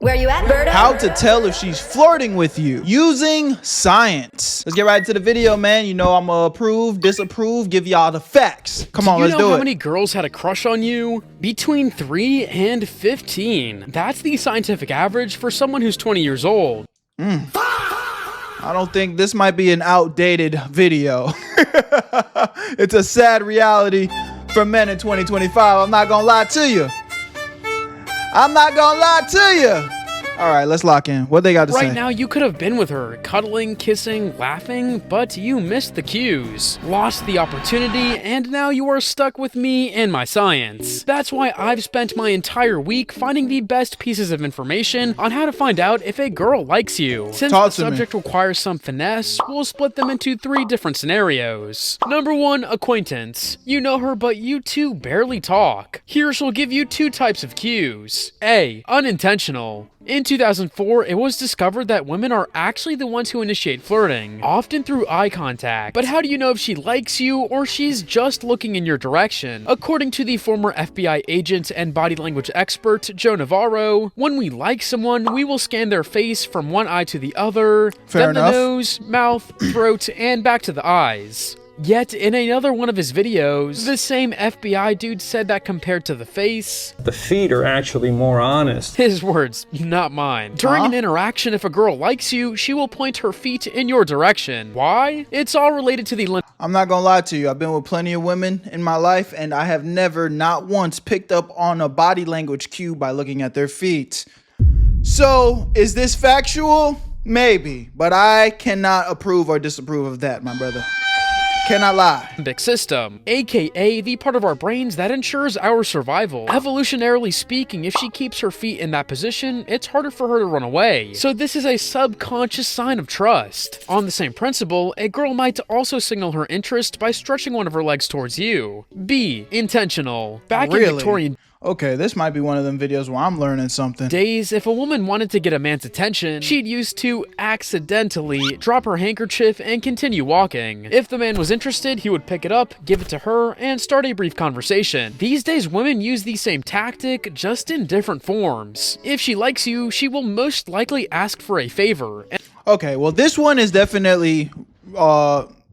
Where you at, Berto? How to tell if she's flirting with you using science. Let's get right into the video, man. You know I'm gonna approve, disapprove, give y'all the facts. Come on, let's do it. Do you know how many girls had a crush on you? Between 3 and 15. That's the scientific average for someone who's 20 years old. I don't think this might be an outdated video. It's a sad reality for men in 2025. I'm not gonna lie to you. I'm not gonna lie to you. All right, let's lock in. What they got to say? Right now, you could have been with her, cuddling, kissing, laughing, but you missed the cues, lost the opportunity, and now you are stuck with me and my science. That's why I've spent my entire week finding the best pieces of information on how to find out if a girl likes you. Since the subject requires some finesse, we'll split them into 3 different scenarios. Number 1, acquaintance. You know her, but you two barely talk. Here she'll give you 2 types of cues. A, unintentional. In 2004, it was discovered that women are actually the ones who initiate flirting, often through eye contact. But how do you know if she likes you or she's just looking in your direction? According to the former FBI agent and body language expert, Joe Navarro, when we like someone, we will scan their face from one eye to the other, then the nose, mouth, throat, and back to the eyes. Yet, in another one of his videos, the same FBI dude said that compared to the face, the feet are actually more honest. His words, not mine. During an interaction, if a girl likes you, she will point her feet in your direction. Why? It's all related to the I'm not gonna lie to you. I've been with plenty of women in my life, and I have never, not once, picked up on a body language cue by looking at their feet. So, is this factual? Maybe, but I cannot approve or disapprove of that, my brother. Cannot lie. Limbic system, aka the part of our brains that ensures our survival. Evolutionarily speaking, if she keeps her feet in that position, it's harder for her to run away. So this is a subconscious sign of trust. On the same principle, a girl might also signal her interest by stretching one of her legs towards you. B, intentional. Back in Victorian Okay, this might be one of them videos where I'm learning something. days, if a woman wanted to get a man's attention, she'd used to accidentally drop her handkerchief and continue walking. If the man was interested, he would pick it up, give it to her, and start a brief conversation. These days, women use the same tactic, just in different forms. If she likes you, she will most likely ask for a favor. Okay, well, this one is definitely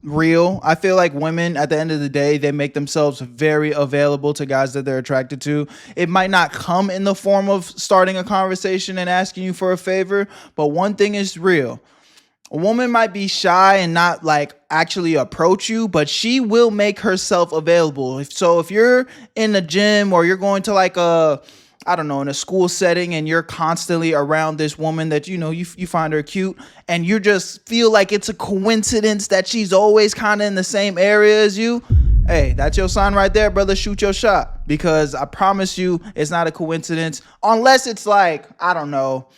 real. I feel like women, at the end of the day, they make themselves very available to guys that they're attracted to. It might not come in the form of starting a conversation and asking you for a favor, but one thing is real. A woman might be shy and not like actually approach you, but she will make herself available. So if you're in the gym or you're going to like I don't know, in a school setting and you're constantly around this woman that, you know, you find her cute and you just feel like it's a coincidence that she's always kind of in the same area as you, hey, that's your sign right there, brother. Shoot your shot, because I promise you it's not a coincidence unless it's like, I don't know,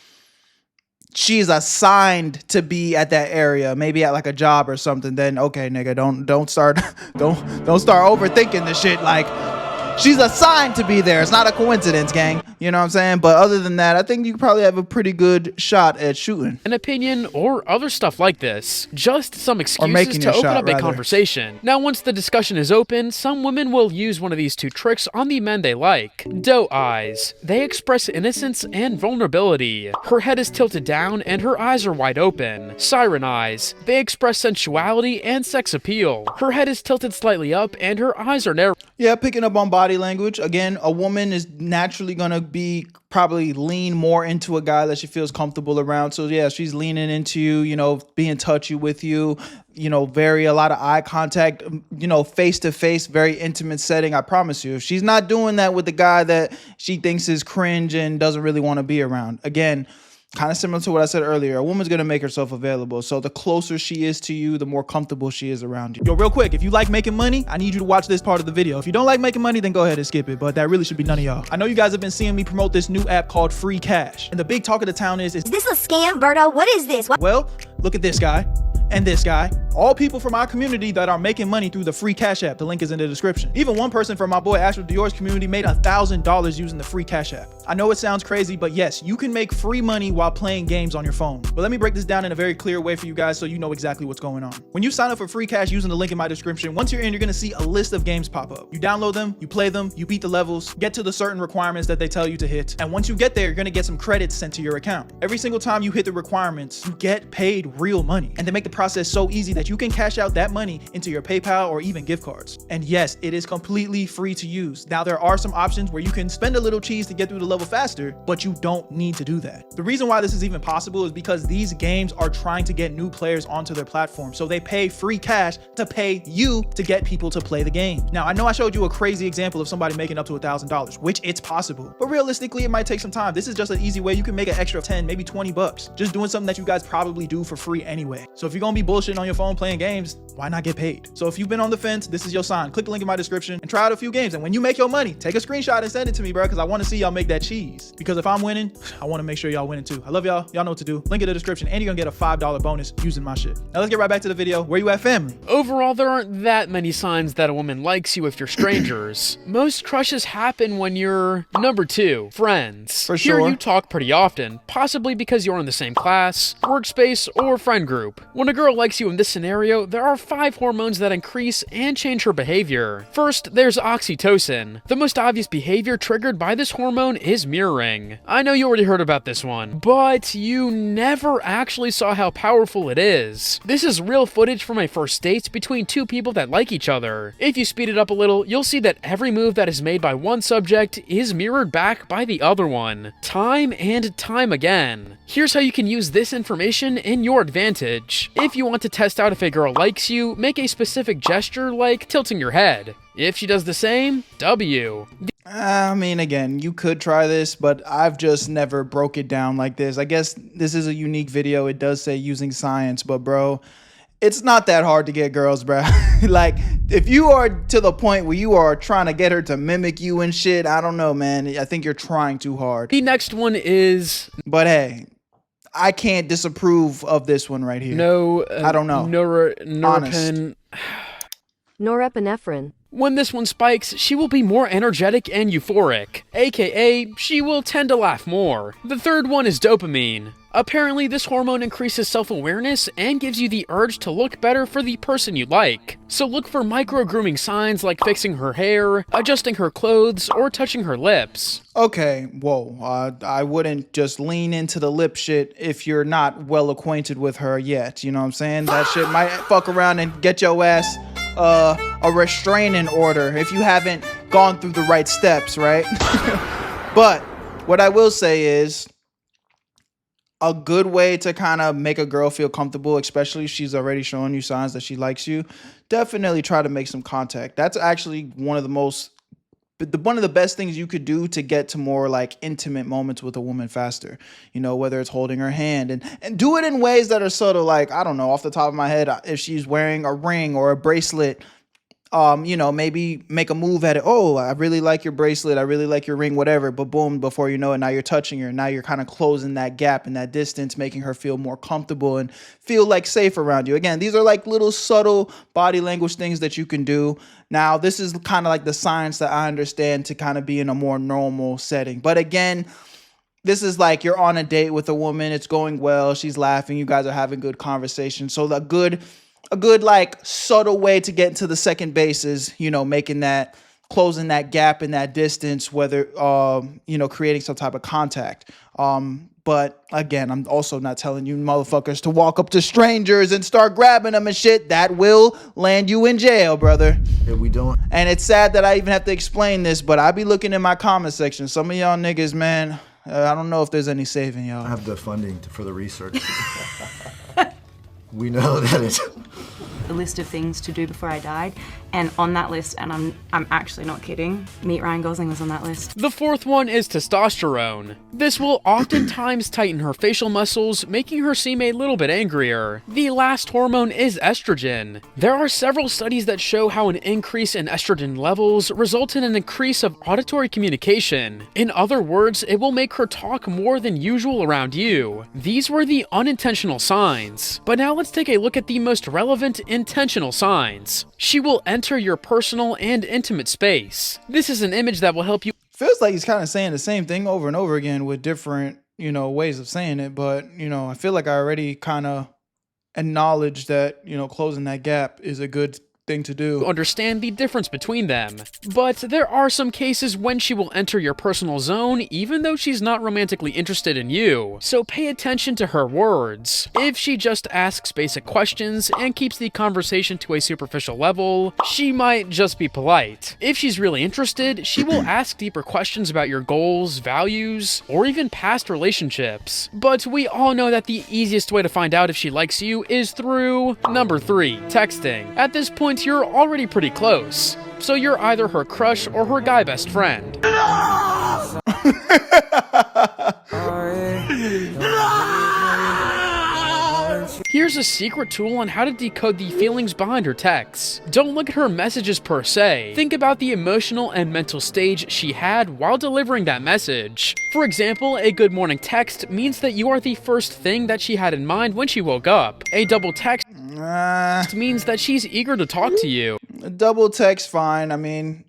she's assigned to be at that area, maybe at like a job or something. Then okay, nigga, don't start overthinking this shit. Like, she's assigned to be there. It's not a coincidence, gang. You know what I'm saying? But other than that, I think you probably have a pretty good shot at shooting. An opinion or other stuff like this. Just some excuses to open up a conversation. Now, once the discussion is open, some women will use one of these 2 tricks on the men they like. Doe eyes. They express innocence and vulnerability. Her head is tilted down and her eyes are wide open. Siren eyes. They express sensuality and sex appeal. Her head is tilted slightly up and her eyes are narrow. Yeah, picking up on body language. Again, a woman is naturally gonna be probably lean more into a guy that she feels comfortable around. So yeah, she's leaning into you, you know, being touchy with you, you know, a lot of eye contact, you know, face to face, very intimate setting. I promise you, if she's not doing that with the guy that she thinks is cringe and doesn't really want to be around, again, kind of similar to what I said earlier, a woman's going to make herself available. So the closer she is to you, the more comfortable she is around you. Yo, real quick, if you like making money, I need you to watch this part of the video. If you don't like making money, then go ahead and skip it. But that really should be none of y'all. I know you guys have been seeing me promote this new app called Free Cash. And the big talk of the town is this a scam, Berto? What is this? Well, look at this guy and this guy All people from our community that are making money through the free Cash App. The link is in the description. Even one person from my boy Astro Dior's community made $1,000 using the free Cash App. I know it sounds crazy, but yes, you can make free money while playing games on your phone. But let me break this down in a very clear way for you guys so you know exactly what's going on. When you sign up for free cash using the link in my description, once you're in, you're gonna see a list of games pop up. You download them, you play them, you beat the levels, get to the certain requirements that they tell you to hit. And once you get there, you're gonna get some credits sent to your account. Every single time you hit the requirements, you get paid real money. And they make the process so easy that you can cash out that money into your PayPal or even gift cards. And yes, it is completely free to use. Now, there are some options where you can spend a little cheese to get through the level faster, but you don't need to do that. The reason why this is even possible is because these games are trying to get new players onto their platform. So they pay free cash to pay you to get people to play the game. Now, I know I showed you a crazy example of somebody making up to $1,000, which it's possible, but realistically, it might take some time. This is just an easy way you can make an extra 10, maybe 20 bucks, just doing something that you guys probably do for free anyway. So if you're gonna be bullshitting on your phone playing games, why not get paid? So if you've been on the fence, this is your sign. Click the link in my description and try out a few games. And when you make your money, take a screenshot and send it to me, bro, because I want to see y'all make that cheese. Because if I'm winning, I want to make sure y'all winning too. I love y'all. Y'all know what to do. Link in the description, and you're gonna get a $5 bonus using my shit. Now let's get right back to the video. Where you at, family? Overall, there aren't that many signs that a woman likes you if you're strangers. Most crushes happen when you're number 2, friends. For sure. Here you talk pretty often, possibly because you're in the same class, workspace, or friend group. When a girl likes you in this scenario, there are 5 hormones that increase and change her behavior. First, there's oxytocin. The most obvious behavior triggered by this hormone is mirroring. I know you already heard about this one, but you never actually saw how powerful it is. This is real footage from a first date between 2 people that like each other. If you speed it up a little, you'll see that every move that is made by one subject is mirrored back by the other one, time and time again. Here's how you can use this information in your advantage. If you want to test out if a girl likes you, make a specific gesture like tilting your head. If she does the same, W. I mean, again, you could try this, but I've just never broke it down like this. I guess this is a unique video. It does say using science, but bro, it's not that hard to get girls, bro. Like, if you are to the point where you are trying to get her to mimic you and shit, I don't know, man. I think you're trying too hard. The next one is... But hey, I can't disapprove of this one right here. No... I don't know. Norepinephrine. When this one spikes, she will be more energetic and euphoric, aka she will tend to laugh more. The third one is dopamine. Apparently, this hormone increases self-awareness and gives you the urge to look better for the person you like. So look for micro-grooming signs like fixing her hair, adjusting her clothes, or touching her lips. Okay, whoa, I wouldn't just lean into the lip shit if you're not well acquainted with her yet, you know what I'm saying? That shit might fuck around and get your ass a restraining order if you haven't gone through the right steps, right? But what I will say is, a good way to kind of make a girl feel comfortable, especially if she's already showing you signs that she likes you, definitely try to make some contact. That's actually one of the best things you could do to get to more like intimate moments with a woman faster. You know, whether it's holding her hand and do it in ways that are sort of like, I don't know, off the top of my head, if she's wearing a ring or a bracelet, you know, maybe make a move at it. Oh, I really like your bracelet. I really like your ring, whatever. But boom, before you know it, now you're touching her. Now you're kind of closing that gap and that distance, making her feel more comfortable and feel like safe around you. Again, these are like little subtle body language things that you can do. Now, this is kind of like the science that I understand to kind of be in a more normal setting. But again, this is like you're on a date with a woman. It's going well. She's laughing. You guys are having good conversation. So a good like subtle way to get into the second base is, you know, closing that gap in that distance, whether, you know, creating some type of contact. But again, I'm also not telling you motherfuckers to walk up to strangers and start grabbing them and shit. That will land you in jail, brother. Yeah, we don't. And it's sad that I even have to explain this, but I be looking in my comment section. Some of y'all niggas, man, I don't know if there's any saving y'all. I have the funding for the research. We know that it's... a list of things to do before I died, and on that list, and I'm actually not kidding, meet Ryan Gosling was on that list. The fourth one is testosterone. This will oftentimes tighten her facial muscles, making her seem a little bit angrier. The last hormone is estrogen. There are several studies that show how an increase in estrogen levels result in an increase of auditory communication. In other words, it will make her talk more than usual around you. These were the unintentional signs. But now let's take a look at the most relevant intentional signs. She will enter your personal and intimate space. This is an image that will help you. Feels like he's kind of saying the same thing over and over again with different, ways of saying it. But, I feel like I already kind of acknowledged that, closing that gap is a good thing to do. Understand the difference between them. But there are some cases when she will enter your personal zone even though she's not romantically interested in you, so pay attention to her words. If she just asks basic questions and keeps the conversation to a superficial level, she might just be polite. If she's really interested, she will ask deeper questions about your goals, values, or even past relationships. But we all know that the easiest way to find out if she likes you is through number 3, texting. At this point, you're already pretty close, so you're either her crush or her guy best friend. Here's a secret tool on how to decode the feelings behind her texts. Don't look at her messages per se. Think about the emotional and mental stage she had while delivering that message. For example, a good morning text means that you are the first thing that she had in mind when she woke up. A double text means that she's eager to talk to you. Double text, fine. I mean,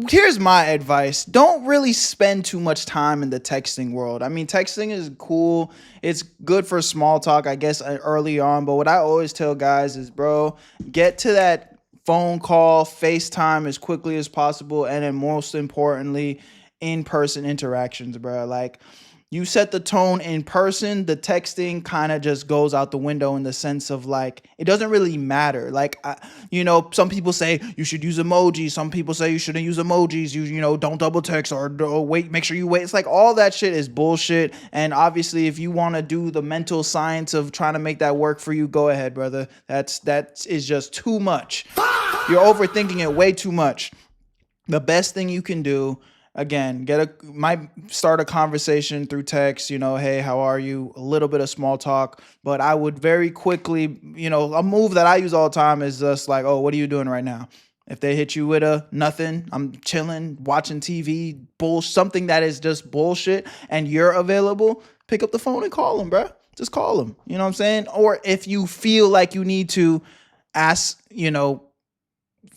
here's my advice. Don't really spend too much time in the texting world. I mean, texting is cool. It's good for small talk, I guess, early on. But what I always tell guys is, bro, get to that phone call, FaceTime as quickly as possible. And then most importantly, in-person interactions, bro. Like, you set the tone in person, the texting kind of just goes out the window in the sense of like, it doesn't really matter. Like, some people say you should use emojis. Some people say you shouldn't use emojis. Don't double text or wait, make sure you wait. It's like all that shit is bullshit. And obviously, if you want to do the mental science of trying to make that work for you, go ahead, brother. That is just too much. You're overthinking it way too much. The best thing you can do, again, might start a conversation through text, hey, how are you? A little bit of small talk, but I would very quickly, a move that I use all the time is just like, oh, what are you doing right now? If they hit you with a nothing, I'm chilling, watching TV, something that is just bullshit, and you're available, pick up the phone and call them, bro. Just call them. You know what I'm saying? Or if you feel like you need to ask,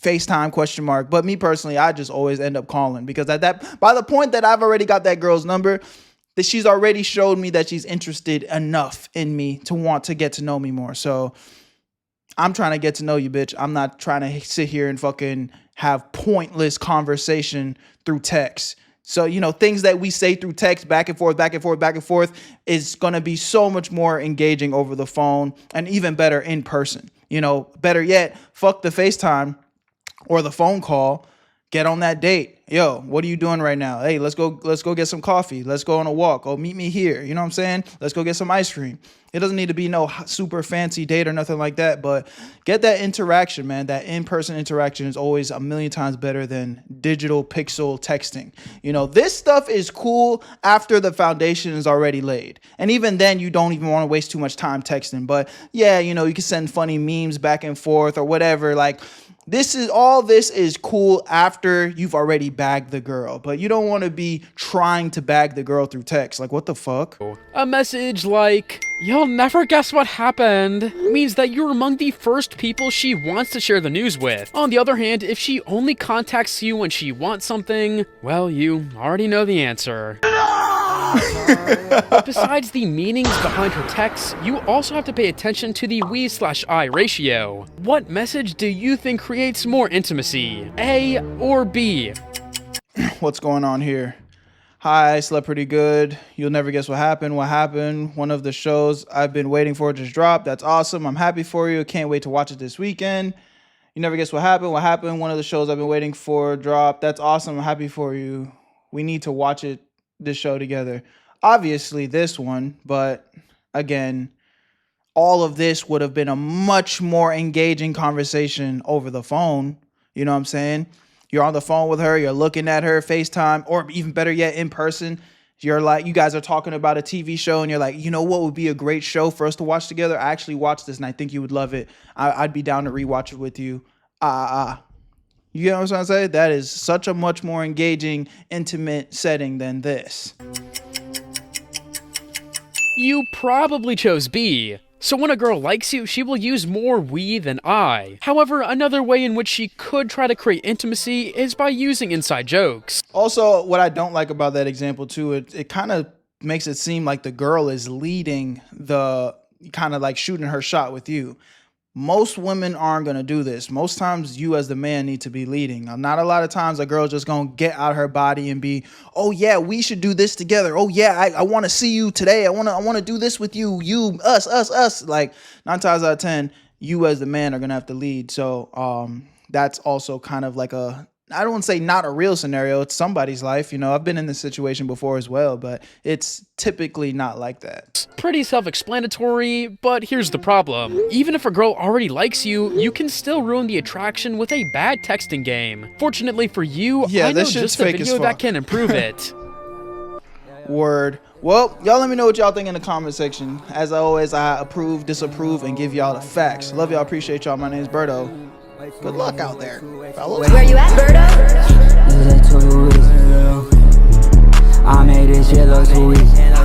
FaceTime ? But me personally, I just always end up calling because by the point that I've already got that girl's number, that she's already showed me that she's interested enough in me to want to get to know me more. So I'm trying to get to know you, bitch. I'm not trying to sit here and fucking have pointless conversation through text. So, things that we say through text back and forth is going to be so much more engaging over the phone and even better in person. Better yet, fuck the FaceTime or the phone call, get on that date. Yo, what are you doing right now? Hey, let's go get some coffee. Let's go on a walk. Oh, meet me here. You know what I'm saying? Let's go get some ice cream. It doesn't need to be no super fancy date or nothing like that, but get that interaction, man. That in-person interaction is always a million times better than digital pixel texting. This stuff is cool after the foundation is already laid. And even then, you don't even want to waste too much time texting. But yeah, you can send funny memes back and forth or whatever. Like, this is cool after you've already bagged the girl, but you don't want to be trying to bag the girl through text. Like, what the fuck? A message like, "You'll never guess what happened," means that you're among the first people she wants to share the news with. On the other hand, if she only contacts you when she wants something, well, you already know the answer. But besides the meanings behind her texts, you also have to pay attention to the we/I ratio. What message do you think creates more intimacy? A or B? What's going on here? Hi, I slept pretty good. You'll never guess what happened. What happened? One of the shows I've been waiting for just dropped. That's awesome. I'm happy for you. Can't wait to watch it this weekend. You never guess what happened. What happened? One of the shows I've been waiting for dropped. That's awesome. I'm happy for you. We need to watch this show together. Obviously this one, but again, all of this would have been a much more engaging conversation over the phone. You know what I'm saying? You're on the phone with her, you're looking at her, FaceTime, or even better yet, in person. You're like, you guys are talking about a TV show and you're like, you know what would be a great show for us to watch together? I actually watched this and I think you would love it. I'd be down to rewatch it with you. You know what I'm trying to say? That is such a much more engaging, intimate setting than this. You probably chose B. So when a girl likes you, she will use more we than I. However, another way in which she could try to create intimacy is by using inside jokes. Also, what I don't like about that example too, it kind of makes it seem like the girl is leading the, kind of like shooting her shot with you. Most women aren't going to do this. Most times you as the man need to be leading. Not a lot of times a girl just going to get out her body and be, oh yeah, we should do this together. Oh yeah, I want to see you today. I want to do this with you, us. Like 9 times out of 10, you as the man are going to have to lead. So that's also kind of like I don't want to say not a real scenario. It's somebody's life. You know, I've been in this situation before as well, but it's typically not like that. Pretty self-explanatory, but here's the problem. Even if a girl already likes you, you can still ruin the attraction with a bad texting game. Fortunately for you, I know just a video that can improve it. Word. Well, y'all let me know what y'all think in the comment section. As always, I approve, disapprove, and give y'all the facts. Love y'all, appreciate y'all. My name's Berto. Good luck out there, fellas. Where you at, Berto? I made this shit look too easy.